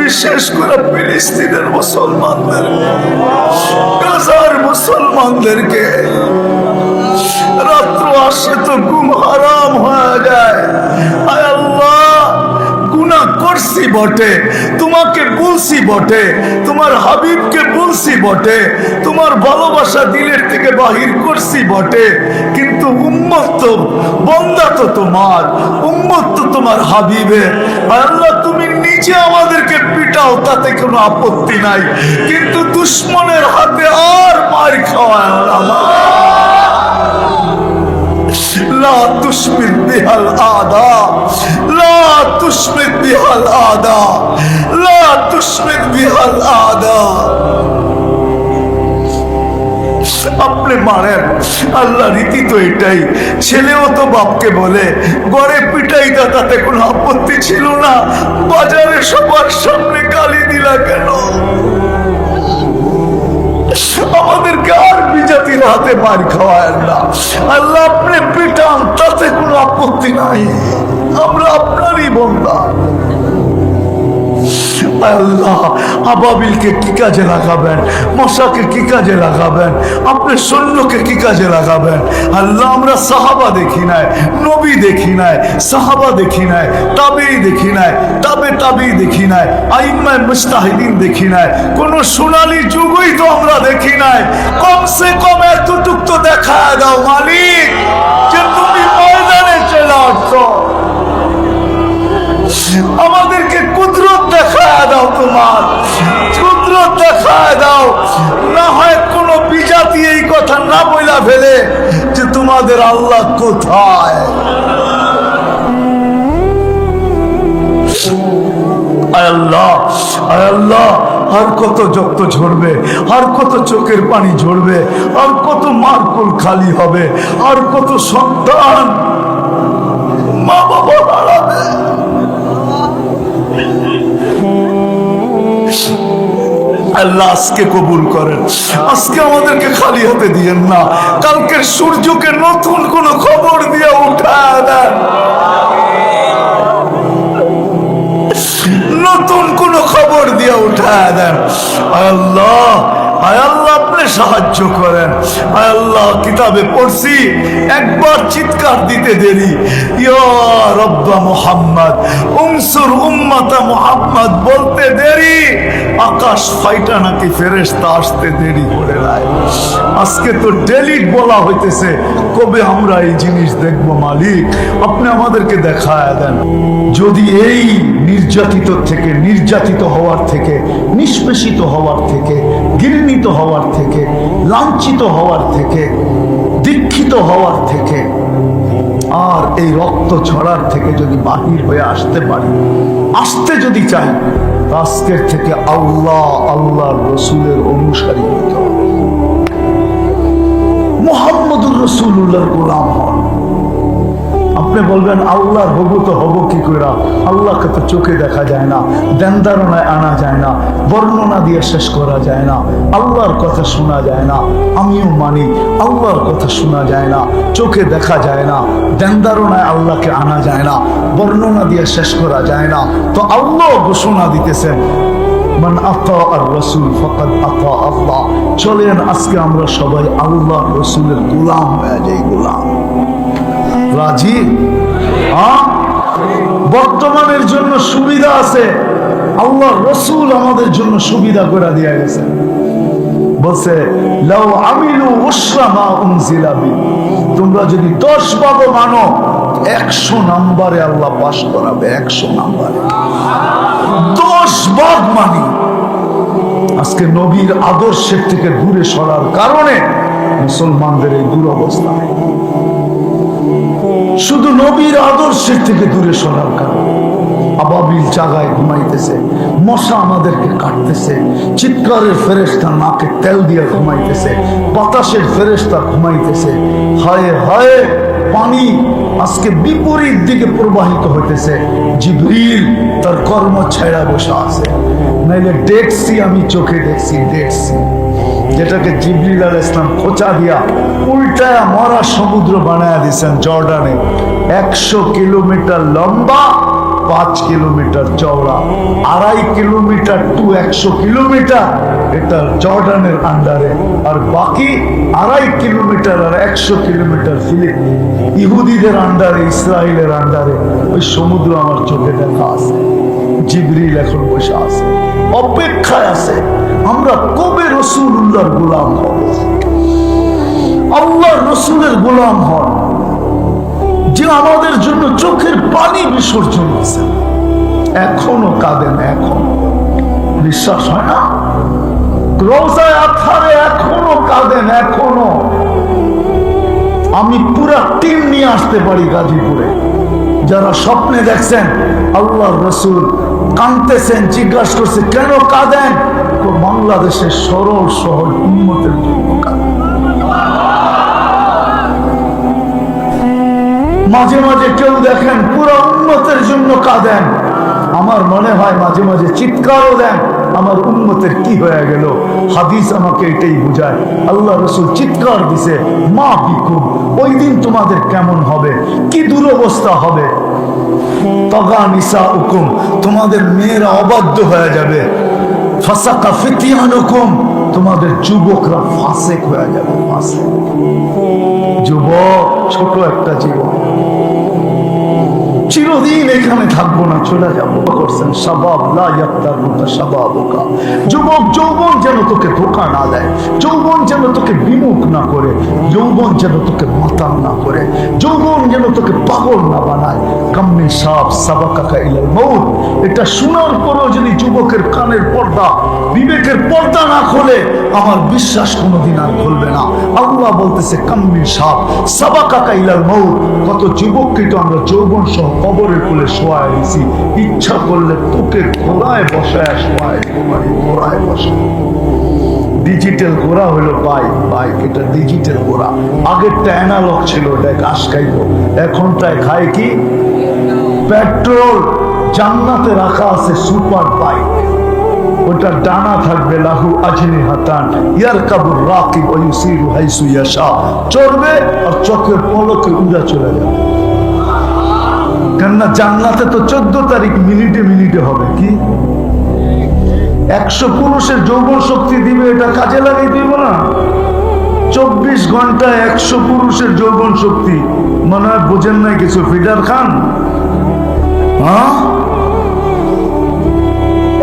বিশেষ করে ফিলিস্তিনের মুসলমানদের, গাজার মুসলমানদেরকে রাত্র আসে তো ঘুম হারাম হয়ে যায়। আয় আল্লাহ, গুনাহ করছি বটে, তোমাকে বলছি বটে, তোমার হাবিবকে বলছি বটে, তোমার ভালোবাসা দিলের থেকে বাহির করছি বটে, কিন্তু উম্মত তো, বান্দা তো তোমার, উম্মত তো তোমার হাবিবের। আল্লাহ, তুমি নিজে আমাদেরকে পিটাও, তাতে কোনো আপত্তি নাই, কিন্তু দুশ্মনের হাতে আর মার খাওয়ায় না। لا تشمت بها الأعداء، لا تشمت بها الأعداء، لا تشمت بها الأعداء। আপনি মারেন, আল্লাহ রীতি তো এটাই। ছেলেও তো বাপকে বলে, গড়ে পিটাই তা, তাতে কোনো আপত্তি ছিল না, বাজারে সবার সামনে গালি দিলা কেন? আমাদেরকে আর বিজাতির হাতে মার খাওয়ায় না। আল্লাহ, আপনি পিটান, তাতে কোনো আপত্তি নাই, আমরা আপনারই বান্দা। আল্লাহ, আবাবিলকে কি কাজে লাগাবেন, মশাকে কি কাজে লাগাবেন, আপনার সৈন্যকে কি কাজে লাগাবেন? আল্লাহ, আমরা সাহাবা দেখি নাই, নবী দেখি নাই, সাহাবা দেখি নাই, তাবেঈ দেখি নাই, তাবেঈ দেখি নাই, আইম্মায়ে মুজতাহিদিন দেখি নাই, কোন সোনালী যুগই তো আমরা দেখি নাই। কমসে কম এতটুক তো দেখা দাও মালিক, যে তুমি ময়দানে চলে আসছো, আমাদেরকে কুদরত দেখায় দাও, তোমার কুদরত দেখায় দাও। না হয় কোন বিজাতি এই কথা না বইলা ফেলে যে তোমাদের আল্লাহ কোথায়। আয় আল্লাহ, আয় আল্লাহ, আর কত রক্ত ঝরবে, আর কত চোখের পানি ঝরবে, আর কত মারকুল খালি হবে, আর কত সন্তান মা বাবা হারাবে। আল্লাহ, আজকে কবুল করেন, আজকে আমাদেরকে খালি হাতে দিয়েন না, কালকের সূর্যকে নতুন কোন খবর দিয়ে উঠায় দেন, নতুন কোন খবর দিয়ে উঠায় দেন। আল্লাহ, আয় আল্লাহ, আপনি সাহায্য করেন। আয় আল্লাহ, কিতাবে পড়ছি, একবার চিৎকার দিতে দেরি, ইয়া রব্বা মুহাম্মদ উনসুর উম্মাতা মুহাম্মদ বলতে দেরি, আকাশ ফাইটা নাকি ফেরেশতা আসতে দেরি করে নাই। আজকে তো ডেলিট বলা হইতেছে, কবে আমরা এই জিনিস দেখবো? মালিক, আপনি আমাদেরকে দেখায় দেন। যদি এই নির্যাতিত থেকে, নির্যাতিত হওয়ার থেকে, নিষ্পেষিত হওয়ার থেকে, ঘৃণিত হওয়ার থেকে, লাঞ্ছিত হওয়ার থেকে, দীক্ষিত হওয়ার থেকে, আর এই রক্ত ছড়ার থেকে যদি বাহির হয়ে আসতে পারি, আসতে যদি চাই, আজকের থেকে আল্লাহ, আল্লাহ রসুলের অনুসারী হতে হবে, মুহাম্মদুর রাসূলুল্লাহর গোলাম হন। আপনি বলবেন আল্লাহর হবো তো হবো কি করে? আল্লাহকে তো চোখে দেখা যায় না, ধ্যানধারণায় আনা যায় না, বর্ণনা দিয়ে শেষ করা যায় না, আল্লাহর কথা শোনা যায় না। আমিও মানি আল্লাহর কথা শোনা যায় না, চোখে দেখা যায় না, ধ্যানধারণায় আল্লাহকে আনা যায় না, বর্ণনা দিয়ে শেষ করা যায় না। তো আল্লাহ ঘোষণা দিতেছেন, মান আতা আর রসুল ফাকাদ আতা আল্লাহ। চলেন আজকে আমরা সবাই আল্লাহ রসুলের গোলাম হয়ে যাই। গোলাম রাজি? বর্তমানের জন্য সুবিধা আছে, আল্লাহ রসুল আমাদের জন্য সুবিধা করে দিয়ে গেছে। বলছে লাউ আমিলু উশরা মা উনজিলা বি, তোমরা যদি 10 ভাগ মানো, 100 নম্বরে আল্লাহ পাস করাবে। 100 নম্বরে 10 ভাগ মানি। আজকে নবীর আদর্শের থেকে দূরে সরার কারণে মুসলমানদের এই দুরবস্থা। শুধু নবীর আদর্শের থেকে দূরে সরার কারণে আবাবিল জায়গায় ঘুমাইতেছে, মশা আমাদেরকে কাটতেছে, চিৎকারের ফেরেশতা নাকে তেল দিয়ে ঘুমাইতেছে, বাতাসের ফেরেশতা ঘুমাইতেছে। হায় হায়, পানি আজকে বিপরীত দিকে প্রবাহিত হইতেছে। জিবরিল তার কর্ম ছেড়া বসে আছে। নাইলে ডেড সি আমি চোখে দেখছি, ডেড সি, যেটাকে জিবরিল আলাইহিস সালাম খোঁচা দিয়া উল্টায়া মরা সমুদ্র বানায়া দিয়েছেন জর্ডানে। 100 কিলোমিটার লম্বা, 5 কিলোমিটার চওড়া, 2.5 কিলোমিটার টু 100 কিলোমিটার এটা জর্ডানের আন্ডারে, আর বাকি 2.5 কিলোমিটার আর 100 কিলোমিটার ইহুদিদের আন্ডারে, ইসরায়েলের আন্ডারে। ওই সমুদ্র আমার চোখে দেখা আছে। জিবরিল এখন বসে আছে, অপেক্ষায় আছে আমরা কবে রাসূলুল্লাহর গোলাম হব। আল্লাহর রাসূলের গোলাম হন, যে আমাদের জন্য চোখের পানি বিসর্জন আছে। এখনো কাঁদেন, এখন বিশ্বাস হয় না? রোজায় আথারে এখনো কাঁদেন, এখনো। আমি পুরা টিম নিয়ে আসতে পারি গাজীপুরে, যারা স্বপ্নে দেখছেন আল্লাহর রাসূল কাঁদতেছেন, জিজ্ঞাসা করছে কেন কাঁদেন? তো বাংলাদেশের সরল সহজ উম্মতের জন্য কাঁদেন। মাঝে মাঝে কেউ দেখেন পুরো উম্মতের জন্য কাঁদেন। আমার মনে হয় মাঝে মাঝে চিৎকারও দেন, আমার উম্মতের কি হয়ে গেল। হাদিস আমাকে এটাই বুঝায়। আল্লাহ রাসূল চিৎকার দিছে, মা বিকুম, ওই দিন তোমাদের কেমন হবে, কি দুরবস্থা হবে। তগা নিসাউকুম, তোমাদের মেয়েরা অবাধ্য হয়ে যাবে। ফাসাকা ফিতিয়ানুকুম, তোমাদের যুবকরা ফাসেক হয়ে যাবে। ফাসেক যুবক, ছোট একটা জীবন, চিরদিন এখানে থাকবো না, চলে যাবো। করছেন শাবাব লা ইয়াক্তারুকা শাবাবুকা, যুবক যৌবন যেন তোকে ধোঁকা না দেয়, যৌবন যেন তোকে বিমুখ না করে, যৌবন যেন তোকে মাতাল না করে, যৌবন যেন তোকে পাগল না বানায়। কাম্মি সাব সাবাকাকা ইলাল মউত, এটা শোনার পরেও যদি যুবকের কানের পর্দা, বিবেকের পর্দা না খোলে, আমার বিশ্বাস কোনোদিন আর খুলবে না। আল্লাহ বলতেছে কাম্মি সাব সাবাকাকা ইলাল মউত, কত যুবককে তো আমরা যৌবন সহ কবরের কোলে শোয়ায় দিছি, ইচ্ছা করলে তোকে ঘোড়ায় বসায় শোয়ায়, ঘোড়ায় বসে। ডিজিটাল ঘোড়া হলো বাইক, এটা ডিজিটাল ঘোড়া। আগেরটা অ্যানালগ ছিল, ওটা ঘাস খাইতো, এখনটায় খায় কি পেট্রোল। জান্নাতে রাখা আছে সুপার বাইক, ওটা ডানা থাকবে, লাহু আজনিহাতান ইয়ারকাবুর রাকিব ওয়া ইউসিরু হাইসু ইয়াশা, চড়বে আর চোখের পলকে উড়া চলে যাবে। কেননা জান্নাতে তো 14 তারিখ মিনিটে মিনিটে হবে। কি 100 পুরুষের যৌবন শক্তি দিবে, এটা কাজে লাগিয়ে দিব না? 24 ঘন্টায় 100 পুরুষের যৌবন শক্তি, মনে হয় বোঝেন নাই কিছু। ফিডার খান,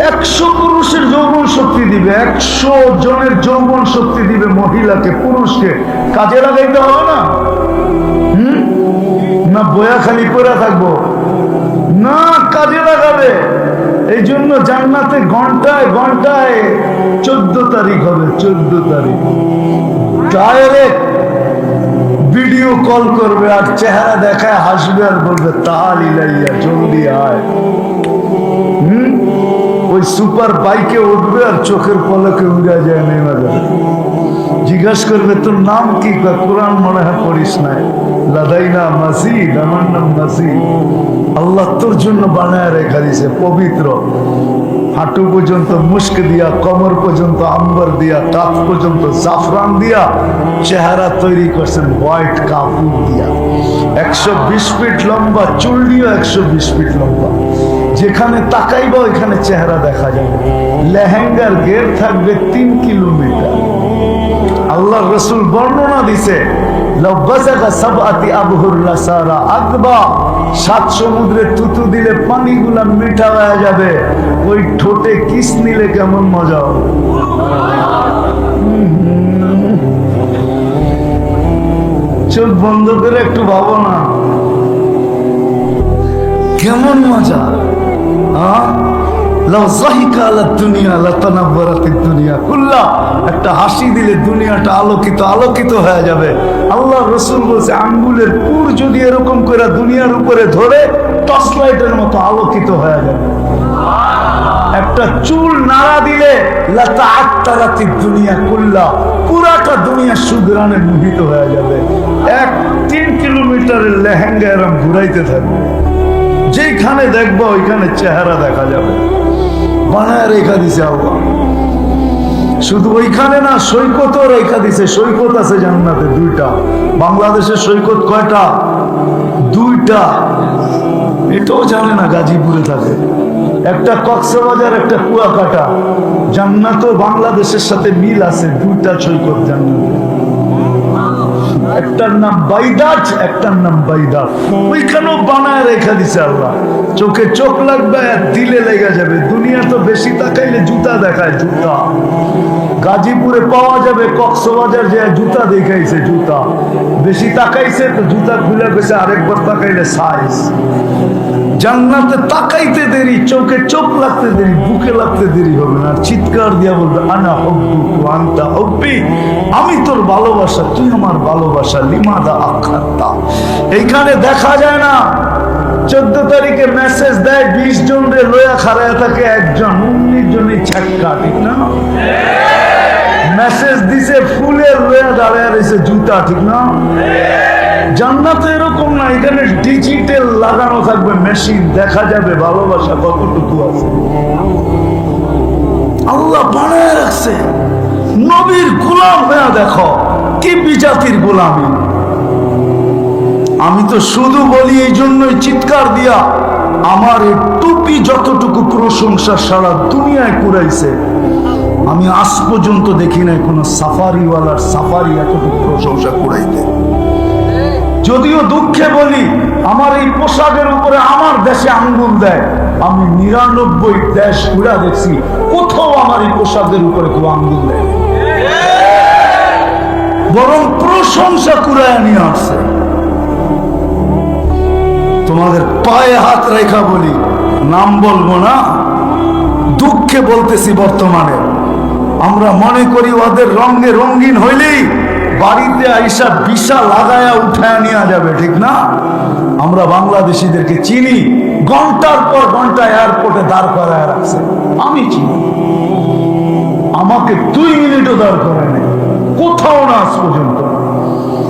100 পুরুষের যৌবন শক্তি দিবে, 100 জনের যৌবন শক্তি দিবে, মহিলাকে পুরুষকে। কাজে লাগাইতে হবে না? না বয়া খালি করে থাকবো? না, কাজে লাগাবে। এই জন্য জান্নাতে ঘন্টায় ঘন্টায় 14 তারিখ হবে, 14 তারিখ ডাইরেক্ট ভিডিও কল করবে আর চেহারা দেখায় হাসবে আর বলবে তাল ইলাইয়া, জলদি আয়। ওই সুপার বাইকে উঠবে আর চোখের পলকে উড়ে যায়, নেমে যাবে। জিজ্ঞাসা করবে তোর নাম কি? কোরআন মনে হয় পড়িস নাই। লাদাইনা মাসিদ, আমার নাম মাসিদ। আল্লাহ তোর জন্য বানায় রেখা দিছে, পবিত্র। হাঁটু পর্যন্ত মুস্ক দিয়া, কমর পর্যন্ত আম্বর দিয়া, কাঁধ পর্যন্ত জাফরান দিয়া চেহারা তৈরি করছেন হোয়াইট কাপড় দিয়া। 120 ফিট লম্বা, চুল দিয়েও 120 ফিট লম্বা। যেখানে তাকাইবা ওইখানে চেহারা দেখা যাবে। লেহেঙ্গার ঘের থাকবে 3 কিলোমিটার। আল্লাহ রাসূল বর্ণনা দিছে, সাত সমুদ্রে থুতু দিলে পানিগুলা মিঠা হয়ে যাবে, ওই ঠোঁটে কিস নিলে কেমন মজা হবে। চোখ বন্ধ করে একটু ভাবো না, কেমন মজা। একটা হাসি দিলে দুনিয়াটা আলোকিত আলোকিত হয়ে যাবে। আল্লাহ রাসূল বলছে আঙ্গুলের পুর যদি এরকম করে দুনিয়ার উপরে ধরে টর্চ লাইটের মতো আলোকিত হয়ে যাবে। একটা চুল নাড়া দিলে দুনিয়া কুল্লা, পুরাটা দুনিয়া সুগ্রানে মোহিত হয়ে যাবে। 3 কিলোমিটারের লেহেঙ্গা এরম ঘুরাইতে থাকবে, যেখানে দেখবো ওইখানে চেহারা দেখা যাবে। বানায় রেখা দিছে আল্লাহ। শুধু ওইখানে না, সৈকতও রেখা দিছে। সৈকত আছে জান্নাতে 2টা। বাংলাদেশের সৈকত কয়টা? 2টা। এটাও জানে না গাজীপুরে থাকে। একটা কক্সবাজার, একটা কুয়াকাটা। জান্নাতও বাংলাদেশের সাথে মিল আছে, দুইটা সৈকত জান্নাত। একটার নাম বাইদাত, একটার নাম বাইদাত। ওইখানেও বানায় রেখা দিছে আল্লাহ। চোখে চোখ লাগবে আর দিলে লেগে যাবে। দুনিয়া তো বেশি তাকাইলে জুতা দেখায়, জুতা। গাজীপুরে পাওয়া যাবে, কক্সবাজার যে জুতা দেখাইছে, জুতা বেশি তাকাইছে তো জুতা খুলে গেছে, আরেকবার তাকাইলে সাইজ। জান্নাতে তাকাইতে দেরি, চোখে চোখ লাগতে দেরি, বুকে লাগতে দেরি হবে না। চিৎকার দিয়া বলবে আনা হব্বুকু আনতা হব্বি, আমি তোর ভালোবাসা, তুই আমার ভালোবাসা। লিমাদা আখাত্তা, এইখানে দেখা যায় না। 14 তারিখে মেসেজ দেয় 20 জন রে লয়া খাড়ায় থাকে একজন, 19 জনই ছ্যাক্কা, ঠিক না? মেসেজ দিছে ফুলের লয়া দাঁড়ায় রয়েছে জুতা, ঠিক না? জান্নাতে এরকম না, এখানে ডিজিটাল লাগানো থাকবে মেশিন, দেখা যাবে ভালোবাসা কতটুকু আছে। আল্লাহ বানায় রাখছে। নবীর গোলাম হয়ে দেখো কি বিজাতির গোলামি। আমি তো শুধু বলি এই জন্যই চিৎকার দিয়া, আমার এই টুপি যতটুকু প্রশংসা সারা দুনিয়ায় কুড়াইছে, আমি আজ পর্যন্ত দেখি নাই কোন সাফারিওয়ালার সাফারি এতটুকু প্রশংসা কুড়াইতে। যদিও দুঃখে বলি, আমার এই পোশাকের উপরে আমার দেশে আঙ্গুল দেয়। আমি 99 দেশ ঘুরা দেখছি, কোথাও আমার এই পোশাকের উপরে কেউ আঙ্গুল দেয়, বরং প্রশংসা কুড়ায় নিয়ে আসছে। তোমাদের পায়ে হাত রেখা বলি, নাম বলবো না, দুঃখে বলতেছি। বর্তমানে আমরা মনে করি ওদের রঙে রঙিন হইলেই বাড়িতে আইসা বিশা লাগায়া উঠায় নিয়ে যাবে, ঠিক না? আমরা বাংলাদেশিদেরকে চিনি, ঘন্টার পর ঘন্টা এয়ারপোর্টে দাঁড় করায় রাখছে। আমি চিনি, আমাকে 2 মিনিটও দাঁড় করায় নেই, কোথাও না আজ পর্যন্ত।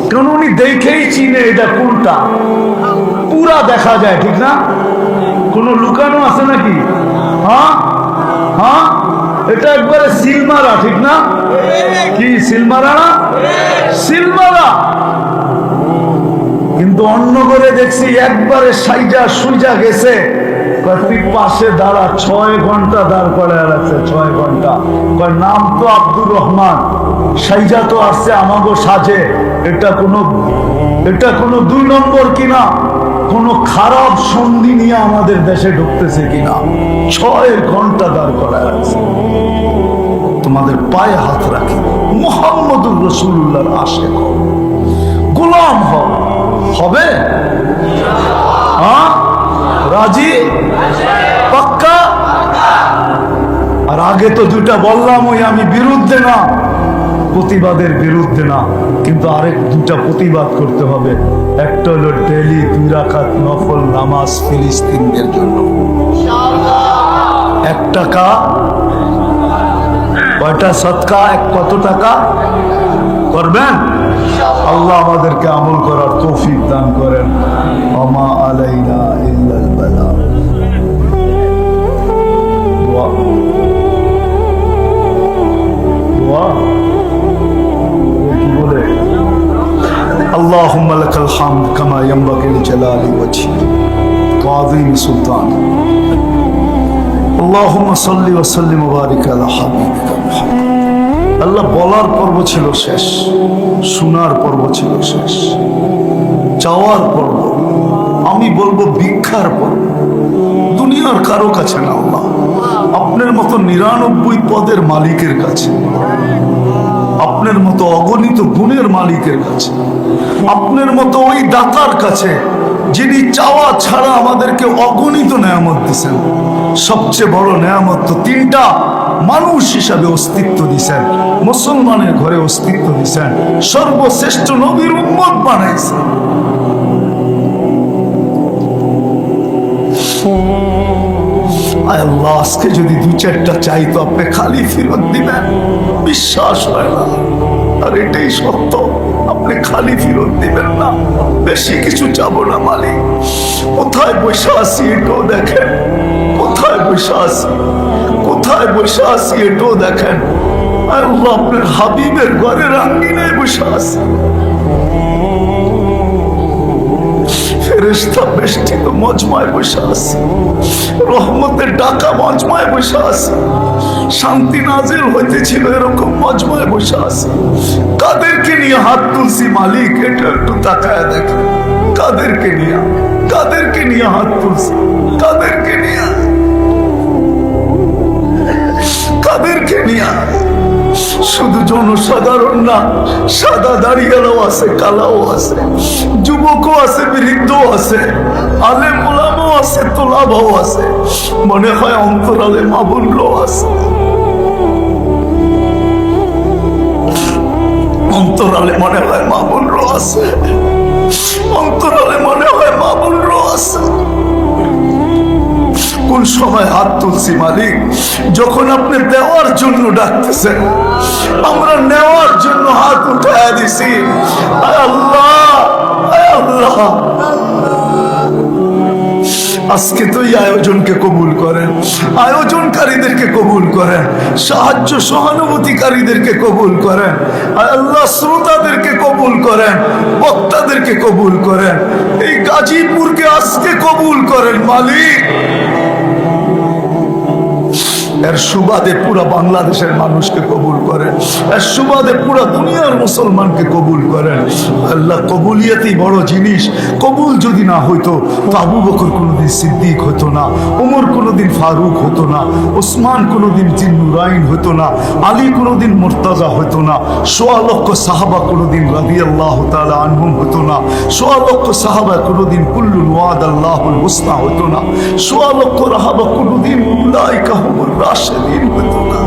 কারণ উনি দেখেই চিনে এটা কোনটা, পুরা দেখা যায়, ঠিক না? কোনো লুকানো আছে নাকি? হ্যাঁ হ্যাঁ, এটা একবারে সিলমারা, ঠিক না? কি সিলমারা না? সিলমারা। কিন্তু অন্য করে দেখছি একবারে সাইজা সুইজা গেছে, তুই পাশে দাঁড়া, 6 ঘন্টা দাঁড় করায় রাখছে, 6 ঘন্টা। নাম তো আব্দুর রহমান, সাইজা তো আসছে আমাগো সাজে। এটা কোনো 2 নম্বর কিনা, কোন খারাপ সন্ধি নিয়ে আমাদের দেশে ঢুকতেছে কিনা? 6 ঘন্টা দাঁড় করায় রাখছে। তোমাদের পায়ে হাত রাখি, মুহাম্মদুর রাসূলুল্লাহর আশিক হও, গোলাম হও। হবে? হ্যাঁ, রাজি? পাক্কা? আর আগে তো 2টা বললাম, ওই আমি বিরুদ্ধে না, প্রতিবাদের বিরুদ্ধে না, কিন্তু আরেক 2টা প্রতিবাদ করতে হবে। একটা হলো ডেইলি 2 রাকাত নফল নামাজ ফিলিস্তিনদের জন্য। 1 টাকা, কয়টা সদকা, কত টাকা করবেন? আল্লাহ আমাদেরকে আমল করার তৌফিক দান করেন। ওমা আলাইনা ইল্লাল বালাগ। কি বলে? আল্লাহুম্মা লাকাল হামদ কামা ইয়ানবাগি লিজালালি ওয়াজহিক ওয়া আযীমি সুলতানিক। আল্লাহুম্মা সাল্লি ওয়া সাল্লিম ওয়া বারিক আলা হাবিবিকা মুহাম্মদ। আল্লাহ বলার পর্ব ছিল শেষ, শোনার পর্ব ছিল শেষ, চাওয়ার পর্ব, আমি বলবো ভিক্ষার পর্ব। দুনিয়ার কারো কাছে না আল্লাহ, আপনার মতো 99 পদের মালিকের কাছে, আপনার মতো অগণিত গুণের মালিকের কাছে, আপনার মতো ওই দাতার কাছে যিনি চাওয়া ছাড়া আমাদেরকে অগণিত নেয়ামত দিয়েছেন। সবচেয়ে বড় নেয়ামত তো 3টা, মানুষ হিসাবে অস্তিত্ব দিয়েছেন, মুসলমানের ঘরে অস্তিত্ব দিয়েছেন, সর্বশ্রেষ্ঠ নবীর উম্মত বানাইছেন। আল্লাহ, আজকে যদি 2-4টা চাই তো আপনি খালি ফেরত দিবেন, বিশ্বাস হয় না। আর এটাই সত্য, আপনি খালি ফেরত দিবেন না। বেশি কিছু চাবো না মালিক। কোথায় বসে আছি এটাও দেখেন, কোথায় বসে আছি, কোথায় বসে আছি এটাও দেখেন। আল্লাহ, আপনার হাবিবের ঘরের আঙ্গিনায় বসে আছি। ফেরেশতা বেষ্টিত মজমায় বসে আছে, রহমতের ডাকা মজমায় বসে আছে, শান্তি নাজিল হইতেছিল এরকম মজমায় বসে আছে। কাদেরকে নিয়ে হাত তুলছি মালিক, এটা একটু তাকায় দেখেন। কাদেরকে নিয়ে হাত তুলছি, কাদেরকে নিয়ে শুধু জনসাধারণ না, সাদা দাড়িয়ালাও আছে, কালাও আছে, যুবকও আছে, বৃদ্ধও আছে, আলেম ওলামাও আছে, তোলাবাও আছে, মনে হয় অন্তরালে মাবুনরাও আছে, অন্তরালে মনে হয় মাবুনরাও আছে, অন্তরালে মনে হয় মাবুনরাও আছে। কোন সময় হাত তুলছি মালিক? যখন আপনি দেওয়ার জন্য ডাকতেছেন, আমরা নেওয়ার জন্য হাত উঠায় দিছি। আয় আল্লাহ, আয় আল্লাহ, আজকে তো এই আয়োজনকে কবুল করেন, আয়োজনকারীদেরকে কবুল করেন, সাহায্য সহানুভূতিকারীদেরকে কবুল করেন। আয় আল্লাহ, শ্রোতাদেরকে কবুল করেন, বক্তাদেরকে কবুল করেন, এই গাজীপুরকে আজকে কবুল করেন মালিক। এর সুবাদে পুরা বাংলাদেশের মানুষকে কবুল করেন, এর সুবাদে পুরা দুনিয়ার মুসলমানকে কবুল করেন। আল্লাহ, কবুলিয়াতেই বড় জিনিস। কবুল যদি না হইতো তো আবু বকর কোনোদিন সিদ্দিক হতো না, ওমর কোনোদিন ফারুক হতো না, ওসমান কোনোদিন জিন্নুরাইন হতো না, আলী কোনোদিন মুর্তাজা হতো না, ১৬ লক্ষ সাহাবা কোনোদিন রাদিয়াল্লাহু তাআলা আনহুম হতো না, ১৬ লক্ষ সাহাবা কোনোদিন কুল্লুন ওয়াদাল্লাহুল হুসনা হতো না, ১৬ লক্ষ রাহাবা কোনোদিন উলাইকা হুমুর রাশিদিন হতো না।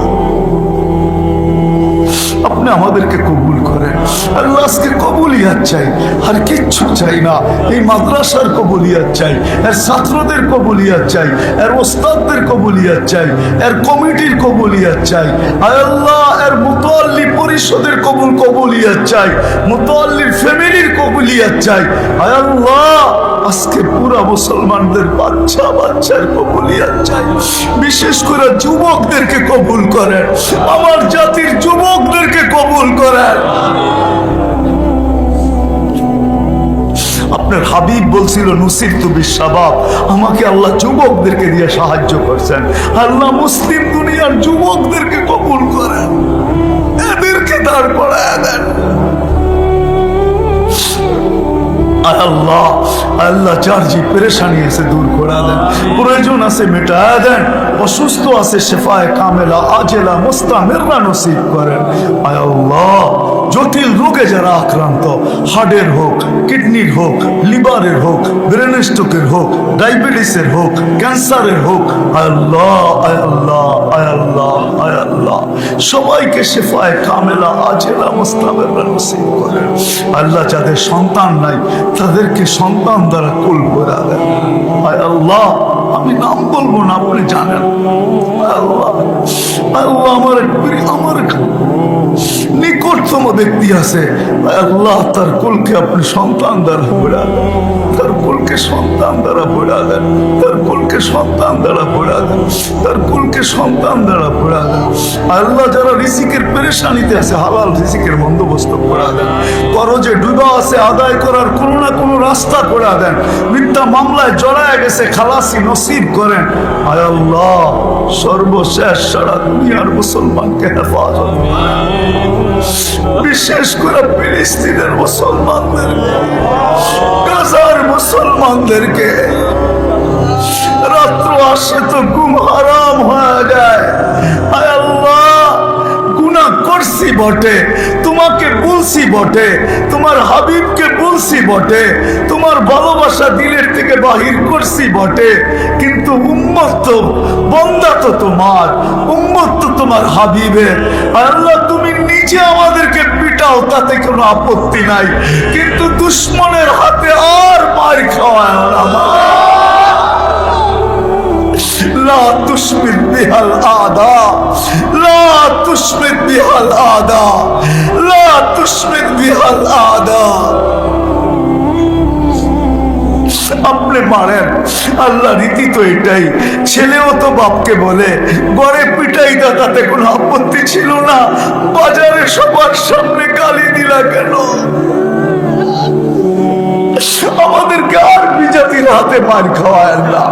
আপনি আমাদেরকে কবুল করেন আল্লাহ। আজকে কবুলিয়াত চাই, আর কিচ্ছু চাই না। এই মাদ্রাসার কবুলিয়াত চাই, এর ছাত্রদের কবুলিয়াত চাই, এর ওস্তাদদের কবুলিয়াত চাই, এর কমিটির কবুলিয়াত চাই। আয় আল্লাহ, এর মুতাল্লি পরিষদের কবুলিয়াত চাই, মুতাল্লির ফ্যামিলির কবুলিয়াত চাই। আয় আল্লাহ, আজকে পুরা মুসলমানদের বাচ্চার কবুলিয়াত চাই। বিশেষ করে যুবকদেরকে কবুল করেন, আমার জাতির যুবকদেরকে কবুল করেন। আপনার হাবিব বলছিল নুসিরতু বিশ-শাবাব, আমাকে আল্লাহ যুবকদেরকে দিয়ে সাহায্য করছেন। আল্লাহ, মুসলিম দুনিয়ার যুবকদেরকে কবুল করেন, এদেরকে দাঁড় করায় দেন। আল্লাহ, আল্লাহ, যার যে পেরেশানি আছে দূর করে দেন, প্রয়োজন আছে মেটায় দেন, অসুস্থ আছে শেফায়ে কামেলা আজেলা মুস্তামিররা নসিব করেন। আয় আল্লাহ, জটিল রোগে যারা আক্রান্ত, হার্টের হোক, কিডনির হোক, লিভারের হোক, ব্রেন স্ট্রোকের হোক, ডায়াবেটিসের হোক, ক্যান্সারের হোক, আয় আল্লাহ, আয় আল্লাহ, আয় আল্লাহ, আয় আল্লাহ, সবাইকে শেফায়ে কামেলা আজেলা মুস্তামিররা নসিব করেন। আল্লাহ, যাদের সন্তান নাই তাদেরকে সন্তান দ্বারা কুল করে দেন। আয় আল্লাহ, আমি নাম বলবো না, আপনি জানেন। আল্লাহ, আল্লাহ, আমার নিকটতম ব্যক্তি আছে, আল্লাহ, তার কুলকে আপনি সন্তান দ্বারা ভরা দেন, তার কুলকে সন্তান দ্বারা ভরা দেন, তার কুলকে সন্তান দ্বারা ভরা দেন, তার কুলকে সন্তান দ্বারা ভরা দেন। আল্লাহ, যারা রিজিকের পেরেশানিতে আছে হালাল রিজিকের বন্দোবস্ত করা দেন, করজে ডুবা আছে আদায় করার কোনো না কোনো রাস্তা করে দেন, মিথ্যা মামলায় জড়ায় গেছে খালাসি নসিব করেন। আয় আল্লাহ, সর্বশেষ সারা দুনিয়ার মুসলমানকে হেফাজত করেন, বিশেষ করে ফিলিস্তিনের মুসলমানদেরকে, গাজার মুসলমানদেরকে। রাত্র আসে তো ঘুম হারাম হয়ে যায়। আয় আল্লাহ, গুনাহ করছি বটে, তোমাকে বলছি বটে, তোমার হাবিবকে বলছি বটে, তোমার ভালোবাসা দিলের থেকে বাহির করছি বটে, কিন্তু উম্মত তো, বন্দা তো তোমার, উম্মত তো তোমার হাবিবের। আল্লাহ, তুমি নিজে আমাদেরকে পিটাও, তাতে কোনো আপত্তি নাই, কিন্তু দুশ্মনের হাতে আর মার খাওয়ায় না। لا تشمت بها الأعداء، لا تشمت بها الأعداء، لا تشمت بها الأعداء। আপনি মারেন আল্লাহ, রীতি তো এটাই। ছেলেও তো বাপকে বলে, গড়ে পিটাই তাতে কোনো আপত্তি ছিল না, বাজারে সবার সামনে গালি দিলা কেন? আমাদেরকে আর বিজাতির হাতে মার খাওয়ায় আল্লাহ।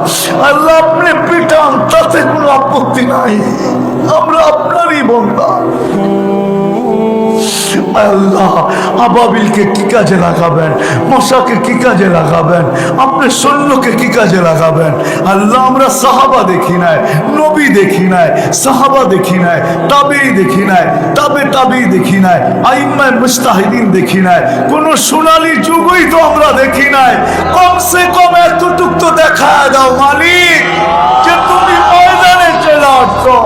আল্লাহ আপনি পিটান, তাতে কোনো আপত্তি নাই, আমরা আপনারই বান্দা। আল্লাহ আবাবিলকে কি কাজে লাগাবেন, মশাকে কি কাজে লাগাবেন, আপনার সৈন্যকে কি কাজে লাগাবেন। আল্লাহ আমরা সাহাবা দেখি নাই, নবী দেখি নাই, সাহাবা দেখি নাই, তাবেই দেখি নাই, তাবেই দেখি নাই, আইম্মায়ে মুজতাহিদিন দেখি নাই, কোন সোনালী যুগই তো আমরা দেখি নাই। কমসে কম এতটুক তো দেখা দাও মালিক, যে তুমি ময়দানে চলে আসছো,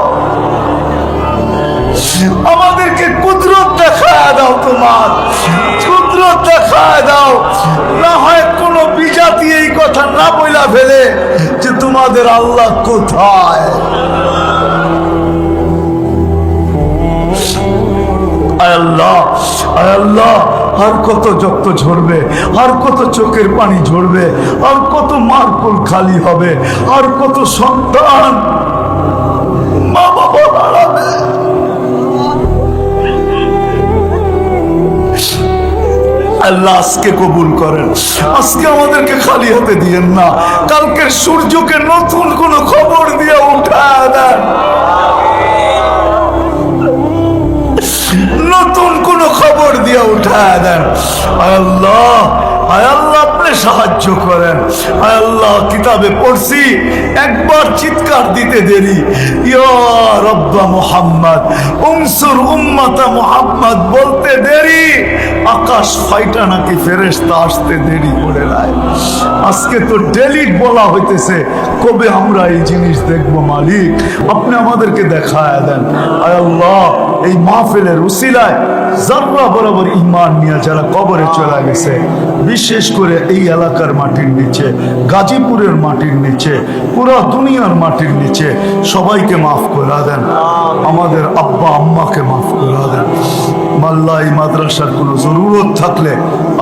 আমাদেরকে কুদরত দেখায় দাও, তোমার কুদরত দেখায় দাও। না হয় কোন বিজাতি এই কথা না বইলা ফেলে যে তোমাদের আল্লাহ কোথায়। আল্লাহ আল্লাহ আর কত রক্ত ঝরবে, আর কত চোখের পানি ঝরবে, আর কত মারকুল খালি হবে, আর কত সন্তান মা বাবা হারাবে। আল্লাহ আজকে কবুল করেন, আজকে আমাদেরকে খালি হাতে দিয়েন না, কালকের সূর্যকে নতুন কোন খবর দিয়ে উঠায় দেন, নতুন কোন খবর দিয়ে উঠায় দেন। আল্লাহ আল্লাহ আপনি সাহায্য করেন। আল্লাহ কিতাবে পড়ছি একবার চিৎকার দিতে দেরি, ইয়া রব্বা মুহাম্মদ উনসুর উম্মাতা মুহাম্মদ বলতে দেরি, আকাশ ফাইটা নাকি ফেরেশতা আসতে দেরি করে নাই। আজকে তো ডেলি বলা হইতেছে, কবে আমরা এই জিনিস দেখবো মালিক, আপনি আমাদেরকে দেখায় দেন। আল্লাহ এই মাহফিলের উসিলায় যারা বরাবর ঈমান নিয়ে যারা কবরে চলে গেছে, বিশেষ করে এই এলাকার মাটির নিচে, গাজীপুরের মাটির নিচে, পুরো দুনিয়ার মাটির নিচে, সবাইকে মাফ করে দেন। আমাদের আব্বা আম্মাকে মাফ করে দেন। মাল্লা এই মাদ্রাসার কোনো জরুরত থাকলে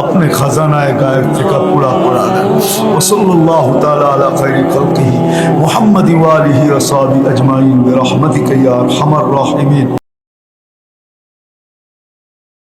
আপনি খাজানায় গায়ের থেকে পুরা করে দেন। ওয়াসাল্লাল্লাহু তাআলা আলা খায়রি খালকিহি মুহাম্মাদি ওয়া আলিহি ওয়া সাহবিহি আজমাইন বিরহমাতিকা ইয়া আরহামার রাহিমিন।